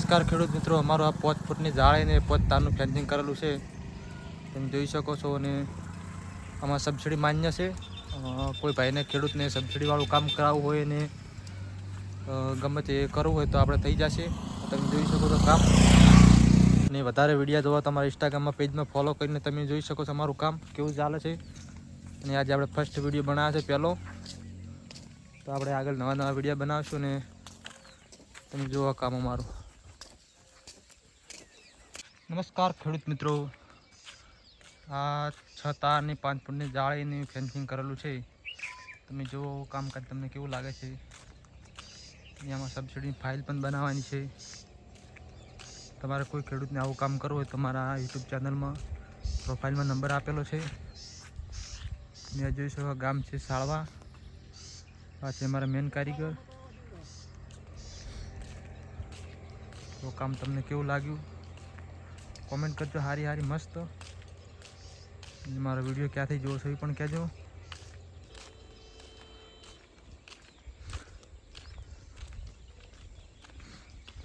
નમસ્કાર ખેડૂત મિત્રો, અમારું આ 5 ફૂટની જાળીને 5 તારનું ફેન્સિંગ કરેલું છે, તમે જોઈ શકો છો. અને આમાં સબસિડી માન્ય છે. કોઈ ભાઈને ખેડૂતને સબસિડીવાળું કામ કરાવવું હોય ને ગમે તે કરવું હોય તો આપણે થઈ જશે. તમે જોઈ શકો છો કામ. ને વધારે વિડીયો જોવા તમારા ઇન્સ્ટાગ્રામમાં પેજમાં ફોલો કરીને તમે જોઈ શકો છો અમારું કામ કેવું ચાલે છે. અને આજે આપણે ફર્સ્ટ વિડીયો બનાવ્યો છે પહેલો, તો આપણે આગળ નવા નવા વિડીયો બનાવશું ને તમે જુઓ કામ અમારું. નમસ્કાર ખેડૂત મિત્રો, આ 6 તારની 5 ફૂટની જાળીની ફેન્સિંગ કરેલું છે. તમે જુઓ કામકાજ તમને કેવું લાગે છે. અહીંયામાં સબસિડીની ફાઇલ પણ બનાવવાની છે. તમારે કોઈ ખેડૂતને આવું કામ કરવું હોય તો મારા યુટ્યુબ ચેનલમાં પ્રોફાઇલમાં નંબર આપેલો છે. તમે જોઈ શકો ગામ છે સાળવા, આ છે અમારા મેન કારીગર. તો કામ તમને કેવું લાગ્યું કોમેન્ટ કરજો, હારી મસ્ત. મારો વિડીયો ક્યાંથી જોવો છો એ પણ કહેજો.